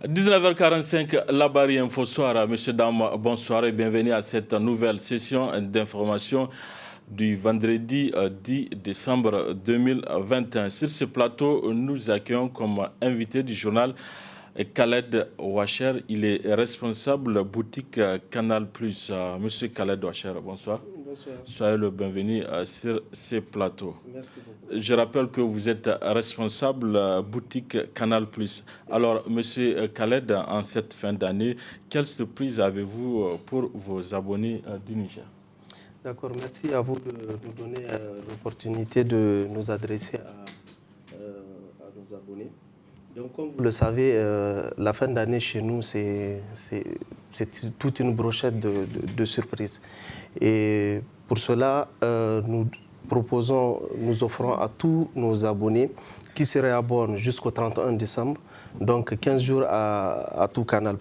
19h45, la barrière Info Soir. Messieurs, dames, bonsoir et bienvenue à cette nouvelle session d'information du vendredi 10 décembre 2021. Sur ce plateau, nous accueillons comme invité du journal Khaled Ouacher. Il est responsable boutique Canal+. Monsieur Khaled Ouacher, bonsoir. Bonsoir. Soyez le bienvenu sur ce plateau. Merci beaucoup. Je rappelle que vous êtes responsable boutique Canal+. Alors, monsieur Khaled, en cette fin d'année, quelle surprise avez-vous pour vos abonnés du Niger? D'accord, merci à vous de nous donner l'opportunité de nous adresser à nos abonnés. Donc, comme vous le savez, la fin d'année chez nous, c'est toute une brochette de surprises. Et pour cela, nous offrons à tous nos abonnés qui se réabonnent jusqu'au 31 décembre, donc 15 jours à tout Canal+.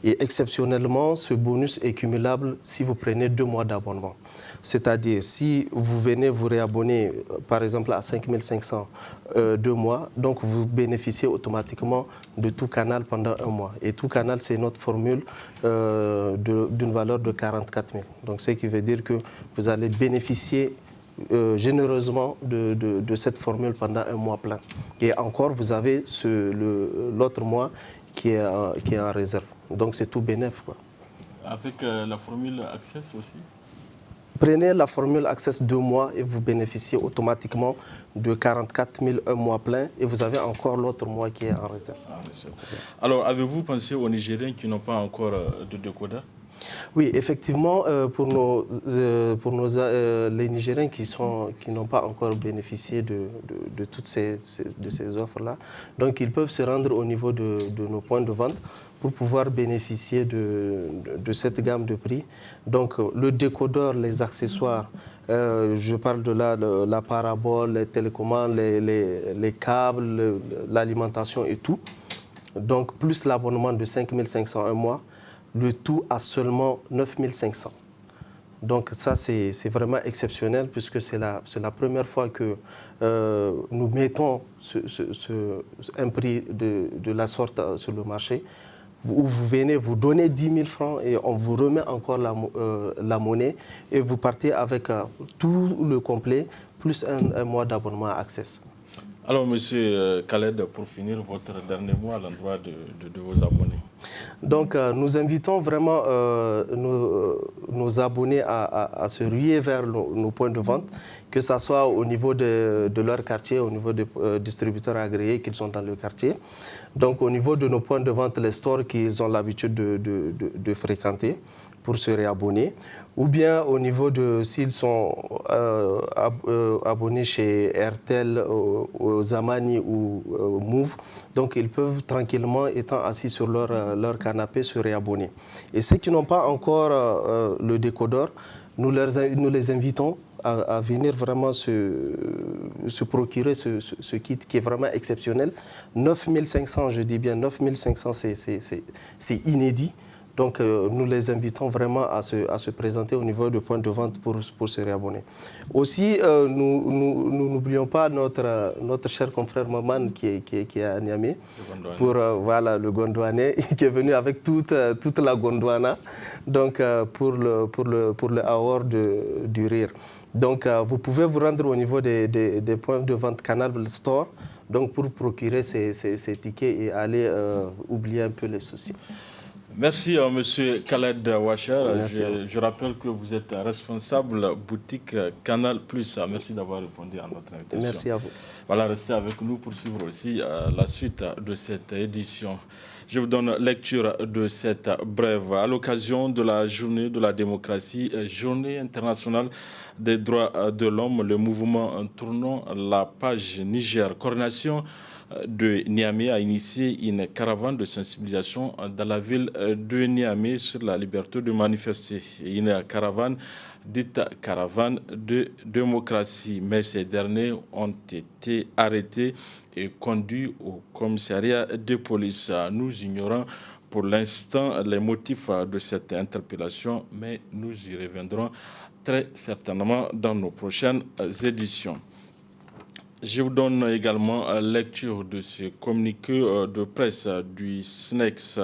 Et exceptionnellement, ce bonus est cumulable si vous prenez 2 mois d'abonnement. C'est-à-dire, si vous venez vous réabonner, par exemple, à 5 500 2 mois, donc vous bénéficiez automatiquement de tout Canal pendant 1 mois. Et tout Canal, c'est notre formule d'une valeur de 44 000. Donc, ce qui veut dire que vous allez bénéficier généreusement de cette formule pendant 1 mois plein. Et encore, vous avez l'autre mois qui est en réserve. Donc, c'est tout bénéf, quoi. Avec la formule Access aussi? Prenez la formule Access 2 mois et vous bénéficiez automatiquement de 44 000 1 mois plein et vous avez encore l'autre mois qui est en réserve. Alors, avez-vous pensé aux Nigériens qui n'ont pas encore de décodeur? Oui, effectivement, pour les Nigériens qui n'ont pas encore bénéficié de toutes ces offres-là, donc ils peuvent se rendre au niveau de nos points de vente pour pouvoir bénéficier de cette gamme de prix. Donc le décodeur, les accessoires, je parle de la parabole, les télécommandes, les câbles, l'alimentation et tout. Donc plus l'abonnement de 5 500 un mois, le tout à seulement 9 500. Donc ça, c'est vraiment exceptionnel puisque c'est la première fois que nous mettons un prix de la sorte sur le marché, où vous venez, vous donnez 10 000 francs et on vous remet encore la monnaie et vous partez avec tout le complet, plus un mois d'abonnement à Access. Alors, monsieur Khaled, pour finir, votre dernier mot à l'endroit de vos abonnés. Donc, nous invitons vraiment nos abonnés à se ruer vers nos points de vente, que ce soit au niveau de leur quartier, au niveau des distributeurs agréés qui sont dans le quartier. Donc, au niveau de nos points de vente, les stores qu'ils ont l'habitude de fréquenter pour se réabonner, ou bien au niveau de s'ils sont abonnés chez RTL, Zamani ou Move, donc ils peuvent tranquillement, étant assis sur leur canapé, se réabonner. Et ceux qui n'ont pas encore le décodeur, nous les invitons à venir vraiment se procurer ce kit qui est vraiment exceptionnel. 9 500, je dis bien 9 500, c'est inédit. Donc, nous les invitons vraiment à se présenter au niveau du point de vente pour se réabonner. Aussi, nous n'oublions pas notre cher confrère Maman qui est à Niamey, voilà, le Gondouanais, qui est venu avec toute la Gondouana, donc, pour le hour du rire. Donc, vous pouvez vous rendre au niveau des points de vente Canal Store, donc pour procurer ces tickets et aller oublier un peu les soucis. Merci à M. Khaled Ouacher. Je rappelle que vous êtes responsable boutique Canal+. Merci d'avoir répondu à notre invitation. Merci à vous. Voilà, restez avec nous pour suivre aussi la suite de cette édition. Je vous donne lecture de cette brève. À l'occasion de la journée de la démocratie, journée internationale des droits de l'homme, le mouvement Tournons la page Niger, coordination de Niamey a initié une caravane de sensibilisation dans la ville de Niamey sur la liberté de manifester. Une caravane dite caravane de démocratie. Mais ces derniers ont été arrêtés et conduits au commissariat de police. Nous ignorons pour l'instant les motifs de cette interpellation, mais nous y reviendrons très certainement dans nos prochaines éditions. Je vous donne également lecture de ce communiqué de presse du SNEX,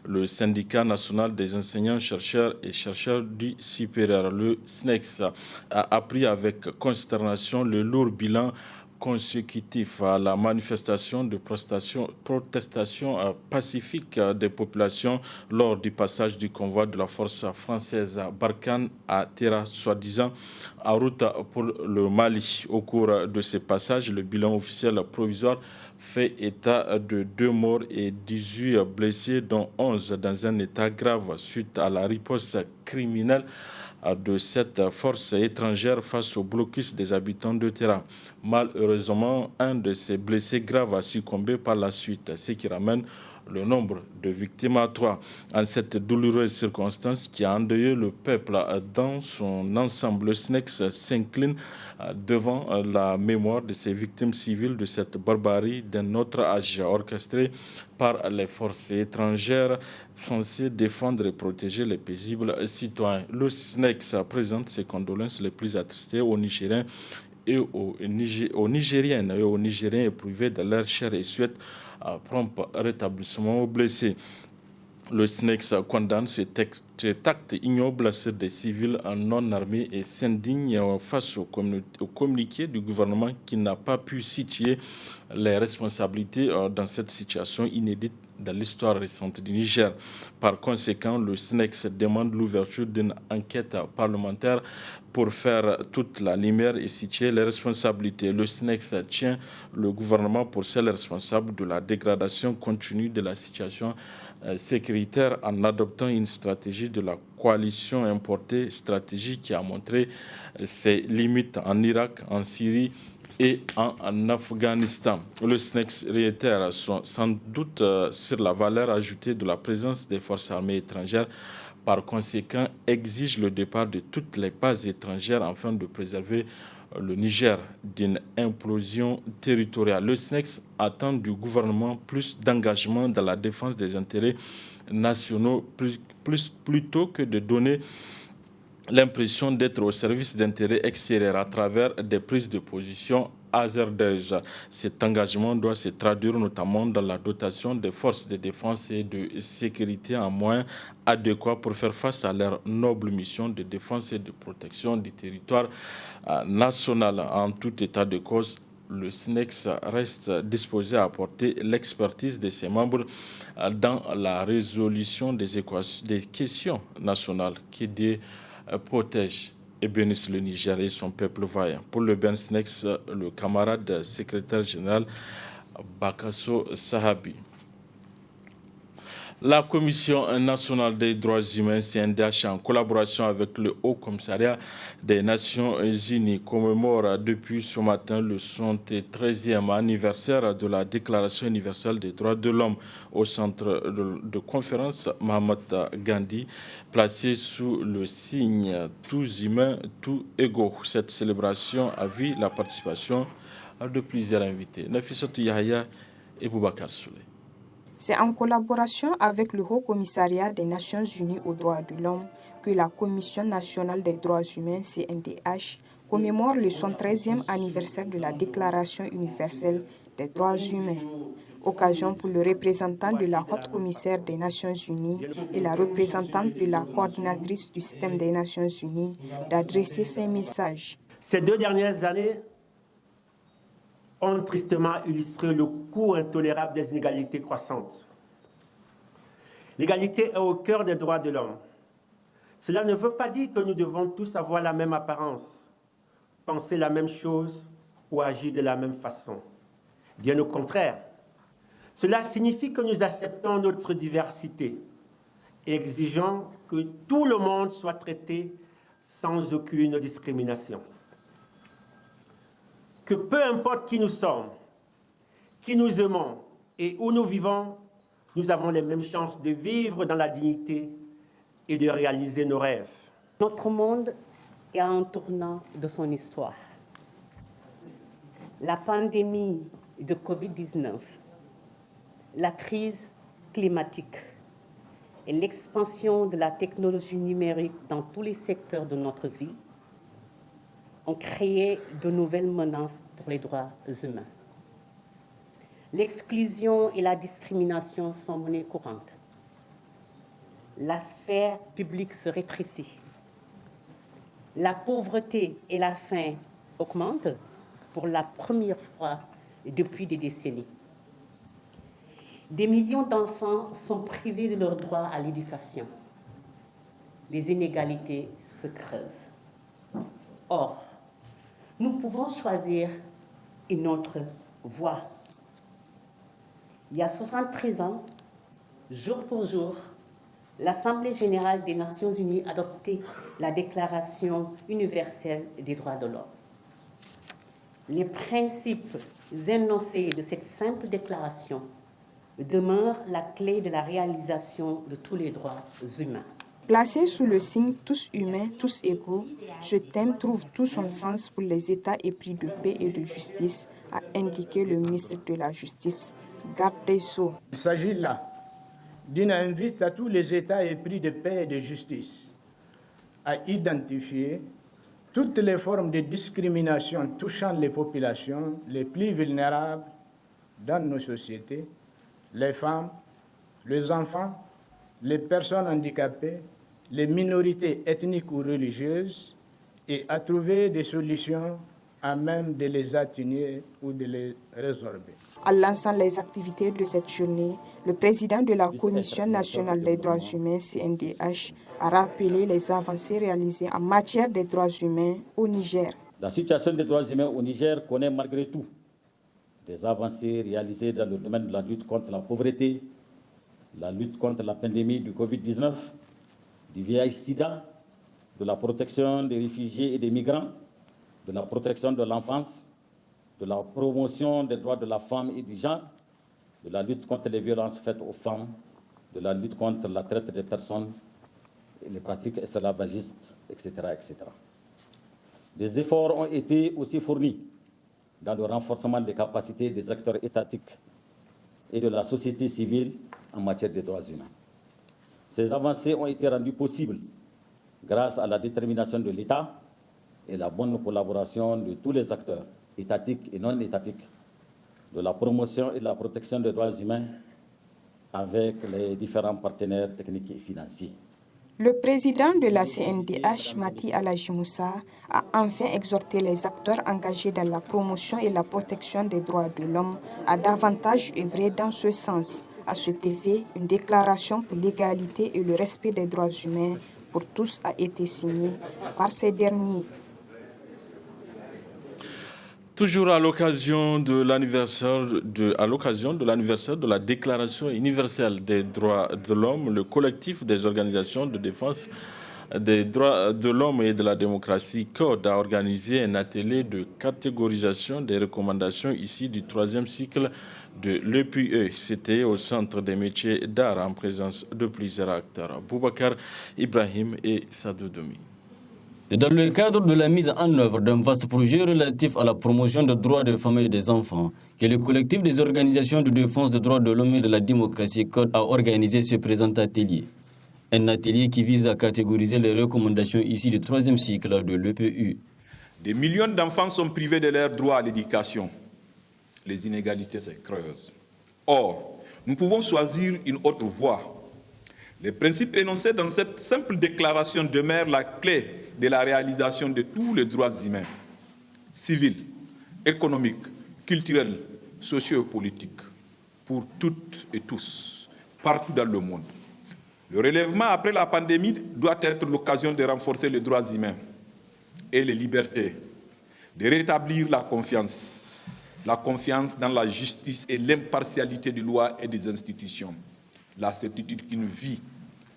le syndicat national des enseignants, chercheurs et chercheurs du supérieur. Le SNEX a appris avec consternation le lourd bilan consécutif à la manifestation de protestation pacifique des populations lors du passage du convoi de la force française Barkhane à Terra, soi-disant en route pour le Mali. Au cours de ce passage, le bilan officiel provisoire fait état de 2 morts et 18 blessés, dont 11 dans un état grave suite à la riposte criminelle de cette force étrangère face au blocus des habitants de Terra. Malheureusement, un de ces blessés graves a succombé par la suite, ce qui ramène le nombre de victimes à 3. En cette douloureuse circonstance qui a endeuillé le peuple dans son ensemble, le SNEX s'incline devant la mémoire de ces victimes civiles de cette barbarie d'un autre âge orchestré par les forces étrangères censées défendre et protéger les paisibles citoyens. Le SNEX présente ses condoléances les plus attristées aux Nigériens et aux Nigériennes et aux Nigériens éprouvés de leur chair et souhaite prompt rétablissement aux blessés. Le SNEX condamne cet acte ignoble sur des civils non armés et s'indigne face au communiqué du gouvernement qui n'a pas pu situer les responsabilités dans cette situation inédite dans l'histoire récente du Niger. Par conséquent, le SNEX demande l'ouverture d'une enquête parlementaire pour faire toute la lumière et situer les responsabilités. Le SNEX tient le gouvernement pour seul responsable de la dégradation continue de la situation sécuritaire en adoptant une stratégie de la coalition importée, stratégie qui a montré ses limites en Irak, en Syrie et en Afghanistan. Le SNEX réitère sans doute sur la valeur ajoutée de la présence des forces armées étrangères. Par conséquent, exige le départ de toutes les bases étrangères afin de préserver le Niger d'une implosion territoriale. Le SNEX attend du gouvernement plus d'engagement dans la défense des intérêts nationaux plutôt que de donner l'impression d'être au service d'intérêts extérieurs à travers des prises de position hasardeuses. Cet engagement doit se traduire notamment dans la dotation des forces de défense et de sécurité en moyens adéquats pour faire face à leur noble mission de défense et de protection du territoire national. En tout état de cause, le SNEX reste disposé à apporter l'expertise de ses membres dans la résolution des questions nationales qui protège et bénisse le Niger et son peuple vaillant. Pour le SNEX, le camarade secrétaire général Bakasso Sahabi. La Commission nationale des droits humains, CNDH, en collaboration avec le Haut Commissariat des Nations Unies, commémore depuis ce matin le 73e anniversaire de la Déclaration universelle des droits de l'homme au centre de conférence Mahatma Gandhi, placé sous le signe « tous humains, tous égaux ». Cette célébration a vu la participation de plusieurs invités. Nafissatou Yahya et Boubacar Souley. C'est en collaboration avec le Haut Commissariat des Nations Unies aux droits de l'homme que la Commission nationale des droits humains, CNDH, commémore le 113e anniversaire de la Déclaration universelle des droits humains. Occasion pour le représentant de la Haute Commissaire des Nations Unies et la représentante de la coordinatrice du système des Nations Unies d'adresser ces messages. Ces 2 dernières années ont tristement illustré le coût intolérable des inégalités croissantes. L'égalité est au cœur des droits de l'homme. Cela ne veut pas dire que nous devons tous avoir la même apparence, penser la même chose ou agir de la même façon. Bien au contraire, cela signifie que nous acceptons notre diversité et exigeons que tout le monde soit traité sans aucune discrimination. Que peu importe qui nous sommes, qui nous aimons et où nous vivons, nous avons les mêmes chances de vivre dans la dignité et de réaliser nos rêves. Notre monde est à un tournant de son histoire. La pandémie de Covid-19, la crise climatique et l'expansion de la technologie numérique dans tous les secteurs de notre vie ont créé de nouvelles menaces pour les droits humains. L'exclusion et la discrimination sont monnaie courante. La sphère publique se rétrécit. La pauvreté et la faim augmentent pour la première fois depuis des décennies. Des millions d'enfants sont privés de leur droit à l'éducation. Les inégalités se creusent. Or, nous pouvons choisir une autre voie. Il y a 73 ans, jour pour jour, l'Assemblée générale des Nations unies adoptait la Déclaration universelle des droits de l'homme. Les principes énoncés de cette simple déclaration demeurent la clé de la réalisation de tous les droits humains. Placé sous le signe tous humains, tous égaux, ce thème trouve tout son sens pour les États épris de paix et de justice, a indiqué le ministre de la Justice, Garde des Sceaux. Il s'agit là d'une invite à tous les États épris de paix et de justice à identifier toutes les formes de discrimination touchant les populations les plus vulnérables dans nos sociétés, les femmes, les enfants, les personnes handicapées, les minorités ethniques ou religieuses, et à trouver des solutions à même de les atténuer ou de les résorber. En lançant les activités de cette journée, le président de la Commission nationale des droits humains, CNDH, a rappelé les avancées réalisées en matière des droits humains au Niger. La situation des droits humains au Niger connaît malgré tout des avancées réalisées dans le domaine de la lutte contre la pauvreté, la lutte contre la pandémie du Covid-19, du VIH-Sida, de la protection des réfugiés et des migrants, de la protection de l'enfance, de la promotion des droits de la femme et du genre, de la lutte contre les violences faites aux femmes, de la lutte contre la traite des personnes et les pratiques esclavagistes, etc., etc. Des efforts ont été aussi fournis dans le renforcement des capacités des acteurs étatiques et de la société civile en matière de droits humains. Ces avancées ont été rendues possibles grâce à la détermination de l'État et la bonne collaboration de tous les acteurs étatiques et non étatiques de la promotion et de la protection des droits humains avec les différents partenaires techniques et financiers. Le président de la CNDH, Mati Alhaji Moussa, a enfin exhorté les acteurs engagés dans la promotion et la protection des droits de l'homme à davantage œuvrer dans ce sens. À cet effet, une déclaration pour l'égalité et le respect des droits humains pour tous a été signée par ces derniers. Toujours à l'occasion de l'anniversaire de la Déclaration universelle des droits de l'homme, le collectif des organisations de défense des droits de l'homme et de la démocratie, CODE, a organisé un atelier de catégorisation des recommandations issues du 3e cycle de l'EPE. C'était au Centre des métiers d'art en présence de plusieurs acteurs, Boubacar Ibrahim et Sadou Domi. C'est dans le cadre de la mise en œuvre d'un vaste projet relatif à la promotion des droits des femmes et des enfants que le collectif des organisations de défense des droits de l'homme et de la démocratie CODE a organisé ce présent atelier. Un atelier qui vise à catégoriser les recommandations issues du 3e cycle de l'EPU. Des millions d'enfants sont privés de leur droit à l'éducation. Les inégalités se creusent. Or, nous pouvons choisir une autre voie. Les principes énoncés dans cette simple déclaration demeurent la clé de la réalisation de tous les droits humains, civils, économiques, culturels, sociaux et politiques, pour toutes et tous, partout dans le monde. Le relèvement après la pandémie doit être l'occasion de renforcer les droits humains et les libertés, de rétablir la confiance dans la justice et l'impartialité des lois et des institutions, la certitude qu'une vie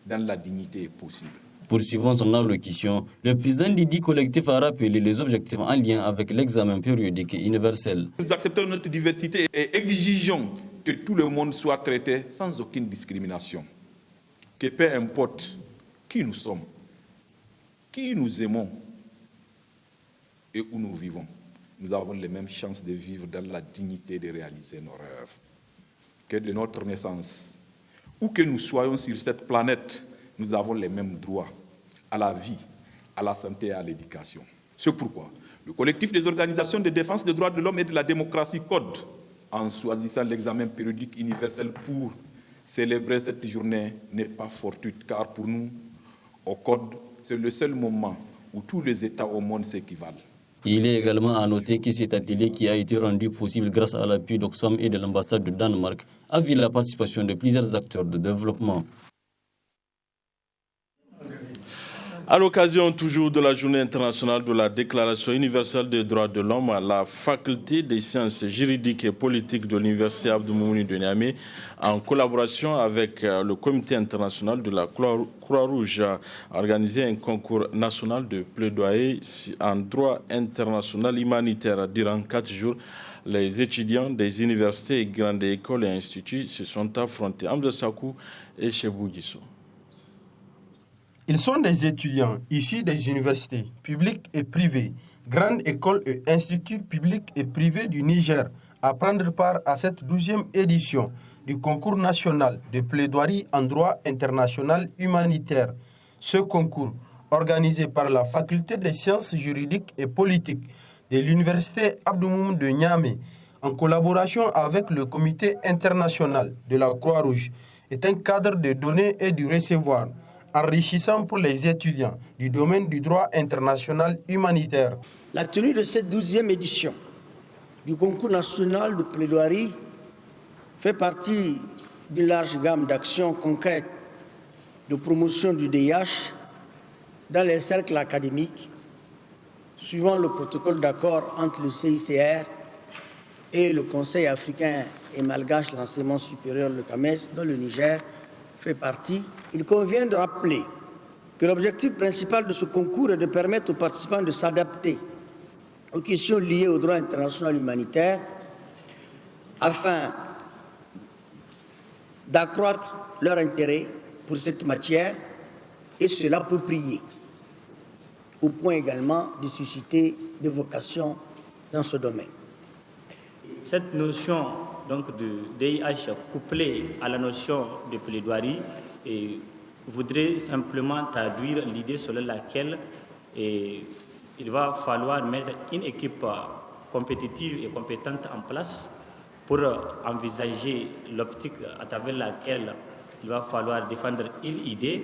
dans la dignité est possible. Poursuivant son allocution, le président du collectif a rappelé les objectifs en lien avec l'examen périodique et universel. Nous acceptons notre diversité et exigeons que tout le monde soit traité sans aucune discrimination. Que peu importe qui nous sommes, qui nous aimons et où nous vivons, nous avons les mêmes chances de vivre dans la dignité et de réaliser nos rêves. Que de notre naissance, où que nous soyons sur cette planète, nous avons les mêmes droits à la vie, à la santé et à l'éducation. C'est pourquoi Le collectif des organisations de défense des droits de l'homme et de la démocratie CODE, en choisissant l'examen périodique universel pour célébrer cette journée, n'est pas fortuite, car pour nous, au CODE, c'est le seul moment où tous les États au monde s'équivalent. Il est également à noter que cet atelier, qui a été rendu possible grâce à l'appui d'Oxfam et de l'ambassade de Danemark, a vu la participation de plusieurs acteurs de développement. À l'occasion toujours de la Journée internationale de la Déclaration universelle des droits de l'homme, la Faculté des sciences juridiques et politiques de l'Université Abdou Moumouni de Niamey, en collaboration avec le Comité international de la Croix-Rouge, a organisé un concours national de plaidoyer en droit international humanitaire. Durant 4 jours, les étudiants des universités, grandes écoles et instituts se sont affrontés. Hamza Sakou et Chebou Guissou. Ils sont des étudiants issus des universités publiques et privées, grandes écoles et instituts publics et privés du Niger à prendre part à cette 12e édition du concours national de plaidoirie en droit international humanitaire. Ce concours, organisé par la Faculté des sciences juridiques et politiques de l'Université Abdou Moumouni de Niamey, en collaboration avec le Comité international de la Croix-Rouge, est un cadre de donner et du recevoir, enrichissant pour les étudiants du domaine du droit international humanitaire. La tenue de cette 12e édition du concours national de plaidoirie fait partie d'une large gamme d'actions concrètes de promotion du DIH dans les cercles académiques, suivant le protocole d'accord entre le CICR et le Conseil africain et malgache de l'enseignement supérieur, le CAMES, dont le Niger fait partie. Il convient de rappeler que l'objectif principal de ce concours est de permettre aux participants de s'adapter aux questions liées au droit international humanitaire afin d'accroître leur intérêt pour cette matière et se l'approprier, au point également de susciter des vocations dans ce domaine. Cette notion donc de DIH couplée à la notion de plaidoirie et voudrait simplement traduire l'idée selon laquelle il va falloir mettre une équipe compétitive et compétente en place pour envisager l'optique à travers laquelle il va falloir défendre une idée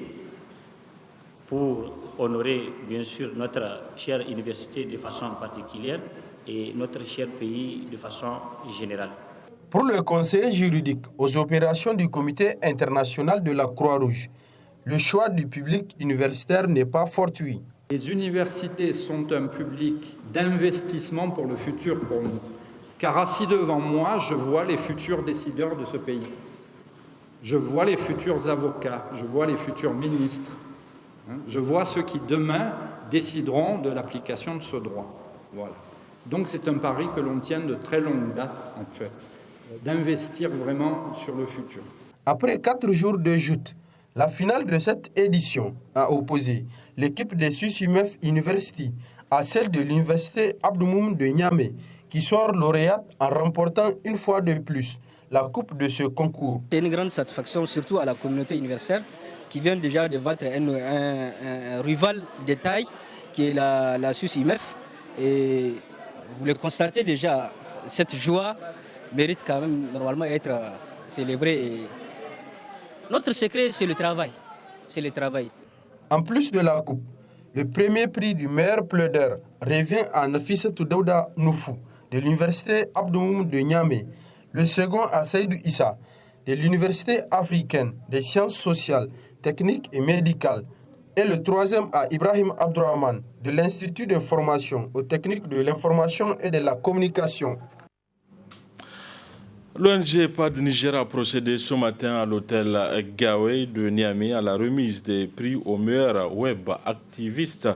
pour honorer bien sûr notre chère université de façon particulière et notre cher pays de façon générale. Pour le conseiller juridique aux opérations du Comité international de la Croix-Rouge, le choix du public universitaire n'est pas fortuit. Les universités sont un public d'investissement pour le futur pour nous. Car assis devant moi, je vois les futurs décideurs de ce pays. Je vois les futurs avocats, je vois les futurs ministres. Je vois ceux qui demain décideront de l'application de ce droit. Voilà. Donc c'est un pari que l'on tient de très longue date en fait, d'investir vraiment sur le futur. Après 4 jours de joute, la finale de cette édition a opposé l'équipe des SUSUMEF University à celle de l'Université Abdou Moumouni de Niamey, qui sort lauréate en remportant une fois de plus la coupe de ce concours. C'est une grande satisfaction, surtout à la communauté universitaire, qui vient déjà de battre un rival de taille, qui est la SUSUMEF. Et vous le constatez déjà, cette joie mérite quand même normalement être célébrée. Et notre secret, c'est le travail. C'est le travail. En plus de la coupe, le premier prix du meilleur plaideur revient à Nafissatou Daouda Noufou de l'Université Abdou Moumouni de Niamey, le second à Seydou Issa de l'Université africaine des sciences sociales, techniques et médicales, et le troisième à Ibrahim Abdourahman de l'Institut de formation aux techniques de l'information et de la communication. L'ONG PAD Niger a procédé ce matin à l'hôtel Gawey de Niamey à la remise des prix aux meilleurs web activistes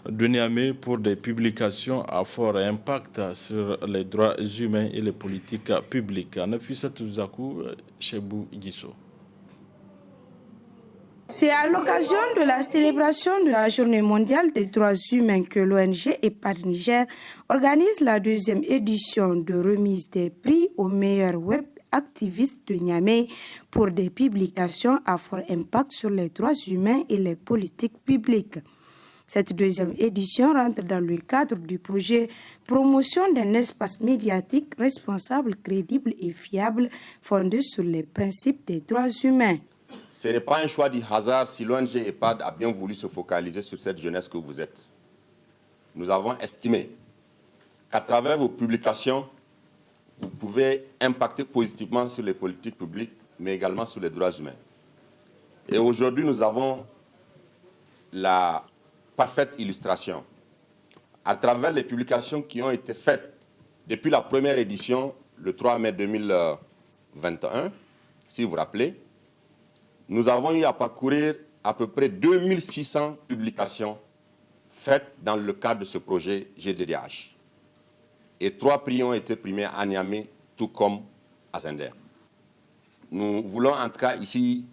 de Niamey pour des publications à fort impact sur les droits humains et les politiques publiques. Nafissatou Zakou, Chebou Guissou. C'est à l'occasion de la célébration de la Journée mondiale des droits humains que l'ONG EPAD Niger organise la 2e édition de remise des prix aux meilleurs web activistes de Niamey pour des publications à fort impact sur les droits humains et les politiques publiques. Cette deuxième édition rentre dans le cadre du projet Promotion d'un espace médiatique responsable, crédible et fiable, fondé sur les principes des droits humains. Ce n'est pas un choix du hasard si l'ONG EHPAD a bien voulu se focaliser sur cette jeunesse que vous êtes. Nous avons estimé qu'à travers vos publications, vous pouvez impacter positivement sur les politiques publiques, mais également sur les droits humains. Et aujourd'hui, nous avons la parfaite illustration. À travers les publications qui ont été faites depuis la première édition, le 3 mai 2021, si vous vous rappelez, nous avons eu à parcourir à peu près 2600 publications faites dans le cadre de ce projet GDDH. Et 3 prix ont été primés à Niamey, tout comme à Zender. Nous voulons en tout cas ici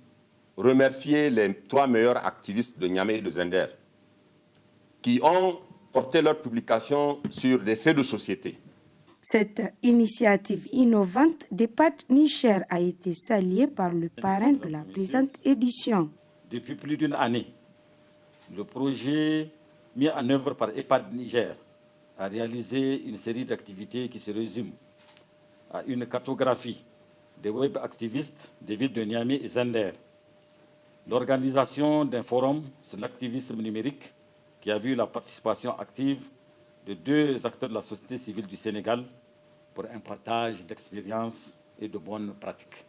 remercier les 3 meilleurs activistes de Niamey et de Zender qui ont porté leurs publications sur des faits de société. Cette initiative innovante d'EHPAD Niger a été saluée par le parrain de la présente édition. Depuis plus d'une année, le projet mis en œuvre par EHPAD Niger a réalisé une série d'activités qui se résument à une cartographie des web activistes des villes de Niamey et Zender, l'organisation d'un forum sur l'activisme numérique qui a vu la participation active de 2 acteurs de la société civile du Sénégal pour un partage d'expériences et de bonnes pratiques.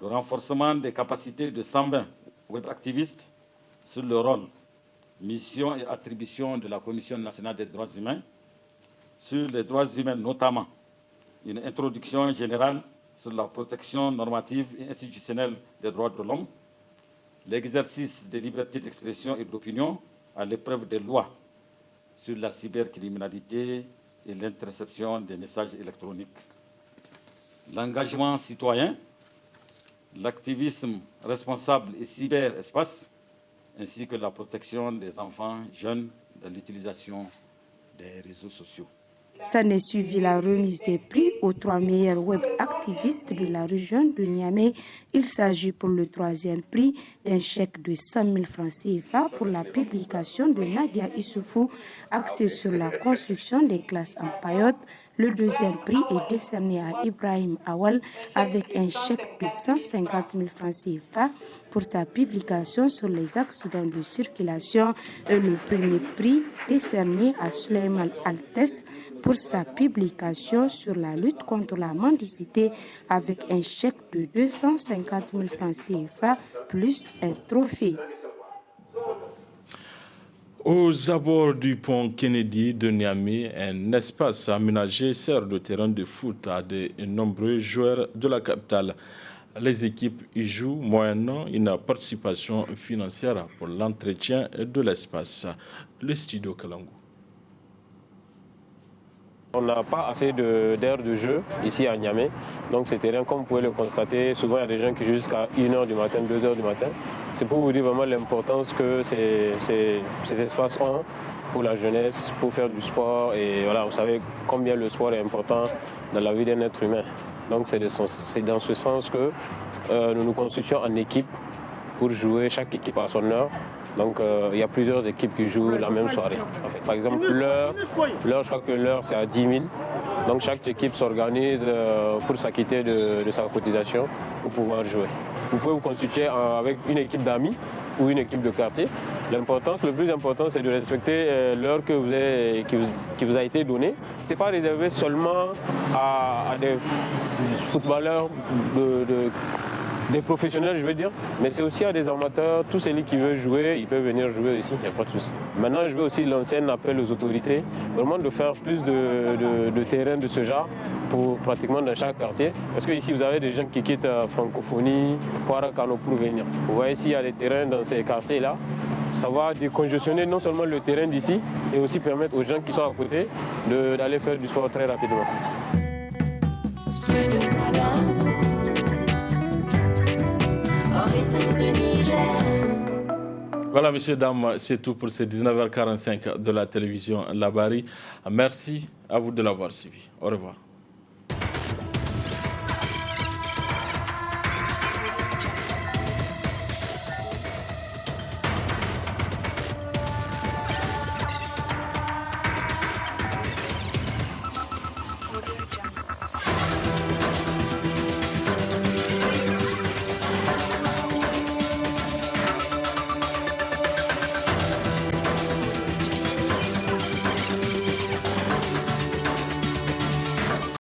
Le renforcement des capacités de 120 web activistes sur le rôle, mission et attribution de la Commission nationale des droits humains, sur les droits humains notamment, une introduction générale sur la protection normative et institutionnelle des droits de l'homme, l'exercice des libertés d'expression et d'opinion à l'épreuve des lois sur la cybercriminalité et l'interception des messages électroniques, l'engagement citoyen, l'activisme responsable et cyberespace, ainsi que la protection des enfants jeunes de l'utilisation des réseaux sociaux. Ça n'est suivi la remise des prix aux 3 meilleurs web activistes de la région de Niamey. Il s'agit pour le 3e prix d'un chèque de 100 000 francs CFA pour la publication de Nadia Issoufou, axée sur la construction des classes en paillotes. Le 2e prix est décerné à Ibrahim Awal avec un chèque de 150 000 francs CFA pour sa publication sur les accidents de circulation et le premier prix décerné à Suleiman Altes pour sa publication sur la lutte contre la mendicité avec un chèque de 250 000 francs CFA plus un trophée. Aux abords du pont Kennedy de Niamey, un espace aménagé sert de terrain de foot à de nombreux joueurs de la capitale. Les équipes y jouent moyennant une participation financière pour l'entretien de l'espace. Le studio Kalangou. On n'a pas assez d'aires de jeu ici à Niamey, donc ces terrains, comme vous pouvez le constater, souvent il y a des gens qui jouent jusqu'à 1h du matin, 2h du matin. C'est pour vous dire vraiment l'importance que ces espaces ont pour la jeunesse, pour faire du sport. Et voilà, vous savez combien le sport est important dans la vie d'un être humain. Donc c'est dans ce sens que nous nous constituons en équipe pour jouer chaque équipe à son heure. Donc il y a plusieurs équipes qui jouent la même soirée. En fait, par exemple, l'heure, je crois que l'heure c'est à 10 000. Donc chaque équipe s'organise pour s'acquitter de sa cotisation pour pouvoir jouer. Vous pouvez vous constituer avec une équipe d'amis ou une équipe de quartier. Le plus important, c'est de respecter l'heure qui vous a été donnée. Ce n'est pas réservé seulement à des footballeurs des professionnels, je veux dire, mais c'est aussi à des amateurs. Tous ceux qui veulent jouer, ils peuvent venir jouer ici, il n'y a pas de souci. Maintenant, je veux aussi lancer un appel aux autorités, vraiment de faire plus de terrains de ce genre, pour pratiquement dans chaque quartier. Parce que ici, vous avez des gens qui quittent Francophonie, Kwarakano pour venir. Vous voyez, s'il y a des terrains dans ces quartiers-là, ça va décongestionner non seulement le terrain d'ici, et aussi permettre aux gens qui sont à côté d'aller faire du sport très rapidement. Voilà, messieurs, dames, c'est tout pour ces 19h45 de la télévision Labari. Merci à vous de l'avoir suivi. Au revoir.